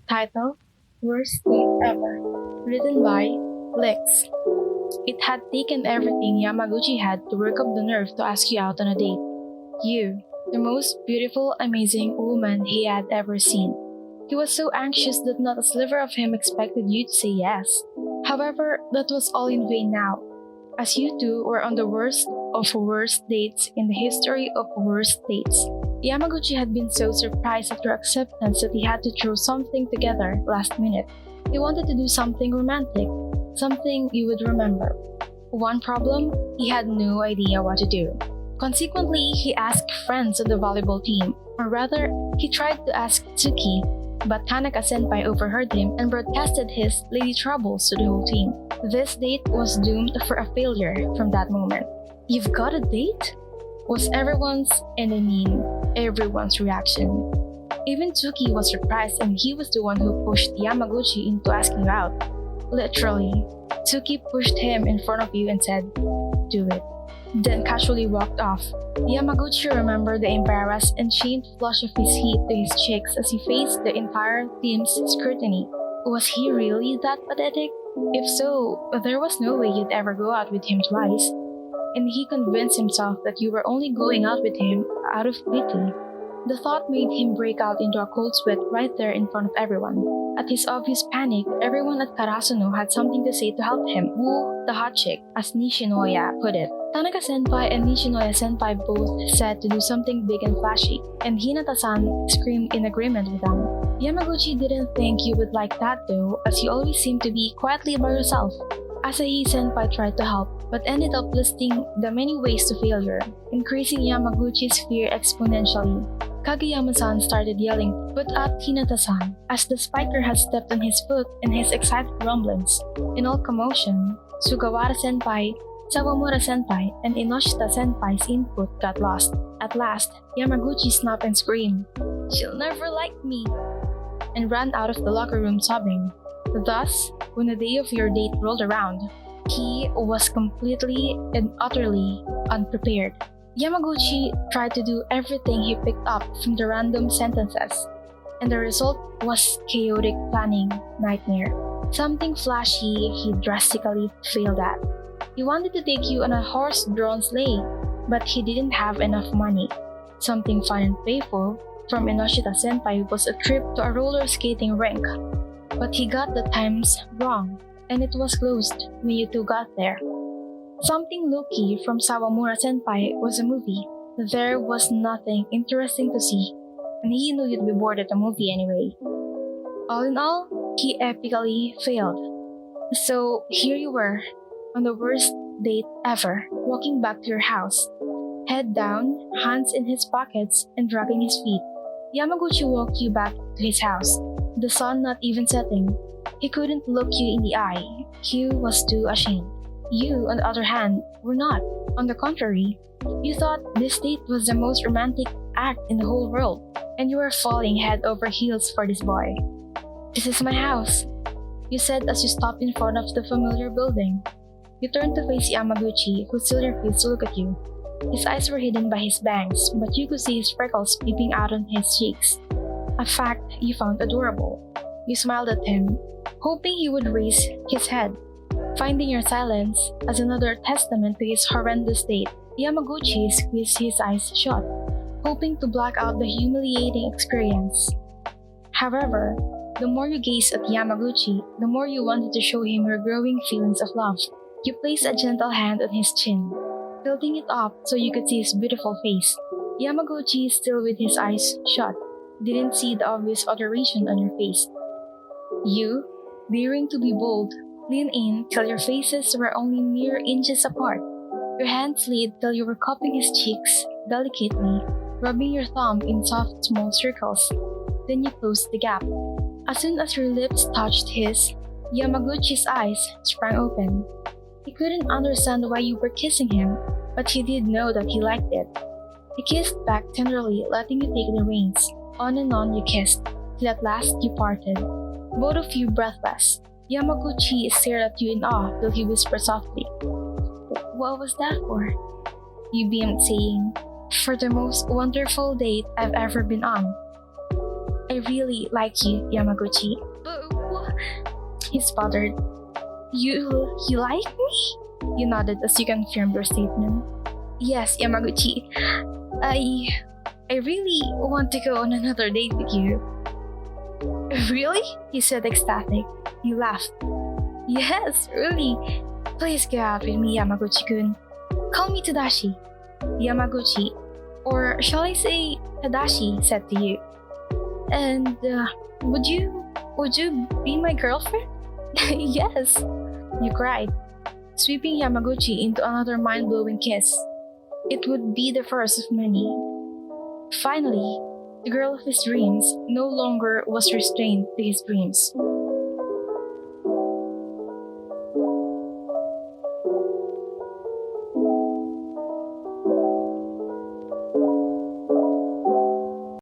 Title: Worst Date Ever. Written by Lex. It had taken everything Yamaguchi had to work up the nerve to ask you out on a date. You, the most beautiful, amazing woman he had ever seen. He was so anxious that not a sliver of him expected you to say yes. However, that was all in vain now, as you two were on the worst of worst dates in the history of worst dates. Yamaguchi had been so surprised at your acceptance that he had to throw something together last minute. He wanted to do something romantic, something you would remember. One problem, he had no idea what to do. Consequently, he asked friends on the volleyball team, or rather, he tried to ask Tsuki, but Tanaka-senpai overheard him and broadcasted his lady troubles to the whole team. This date was doomed for a failure from that moment. "You've got a date?" was everyone's, and I mean everyone's reaction. Even Tsuki was surprised, and he was the one who pushed Yamaguchi into asking you out. Literally, Tsuki pushed him in front of you and said, "Do it," then casually walked off. Yamaguchi remembered the embarrassed and shamed flush of his heat to his cheeks as he faced the entire team's scrutiny. Was he really that pathetic? If so, there was no way you'd ever go out with him twice. And he convinced himself that you were only going out with him out of pity. The thought made him break out into a cold sweat right there in front of everyone. At his obvious panic, everyone at Karasuno had something to say to help him woo the hot chick, as Nishinoya put it. Tanaka-senpai and Nishinoya-senpai both said to do something big and flashy, and Hinata-san screamed in agreement with them. Yamaguchi didn't think you would like that though, as you always seemed to be quietly by yourself. Asahi-senpai tried to help, but ended up listing the many ways to failure, increasing Yamaguchi's fear exponentially. Kageyama-san started yelling, "Put out Hinata-san," as the spiker had stepped on his foot in his excited rumblings. In all commotion, Sugawara-senpai, Sawamura-senpai, and Inoshita-senpai's input got lost. At last, Yamaguchi snapped and screamed, "She'll never like me," and ran out of the locker room sobbing. Thus, when the day of your date rolled around, he was completely and utterly unprepared. Yamaguchi tried to do everything he picked up from the random sentences, and the result was chaotic planning nightmare. Something flashy he drastically failed at. He wanted to take you on a horse-drawn sleigh, but he didn't have enough money. Something fun and playful from Inoshita-senpai was a trip to a roller skating rink, but he got the times wrong, and it was closed when you two got there. Something low-key from Sawamura-senpai was a movie. There was nothing interesting to see, and he knew you'd be bored at the movie anyway. All in all, he epically failed. So here you were, on the worst date ever, walking back to your house, head down, hands in his pockets, and dragging his feet. Yamaguchi walked you back to his house, the sun not even setting. He couldn't look you in the eye. He was too ashamed. You, on the other hand, were not. On the contrary, you thought this date was the most romantic act in the whole world, and you were falling head over heels for this boy. "This is my house," you said as you stopped in front of the familiar building. You turned to face Yamaguchi, who still refused to look at you. His eyes were hidden by his bangs, but you could see his freckles peeping out on his cheeks, a fact you found adorable. You smiled at him, hoping he would raise his head. Finding your silence as another testament to his horrendous state, Yamaguchi squeezed his eyes shut, hoping to black out the humiliating experience. However, the more you gazed at Yamaguchi, the more you wanted to show him your growing feelings of love. You placed a gentle hand on his chin, tilting it up so you could see his beautiful face. Yamaguchi, still with his eyes shut, didn't see the obvious alteration on your face. You, daring to be bold, leaned in till your faces were only mere inches apart. Your hands slid till you were cupping his cheeks delicately, rubbing your thumb in soft small circles. Then you closed the gap. As soon as your lips touched his, Yamaguchi's eyes sprang open. He couldn't understand why you were kissing him, but he did know that he liked it. He kissed back tenderly, letting you take the reins. On and on you kissed, till at last you parted, both of you breathless. Yamaguchi stared at you in awe till he whispered softly, "What was that for?" You beamed, saying, "For the most wonderful date I've ever been on." I really like you, Yamaguchi. He sputtered. You like me? You nodded as you confirmed your statement. Yes, Yamaguchi. I really want to go on another date with you. Really? He said ecstatic. You laughed. Yes, really. Please go out with me, Yamaguchi-kun. Call me Tadashi. Yamaguchi. Or shall I say Tadashi said to you. And would you be my girlfriend? Yes, you cried, sweeping Yamaguchi into another mind-blowing kiss. It would be the first of many. Finally, the girl of his dreams no longer was restrained to his dreams.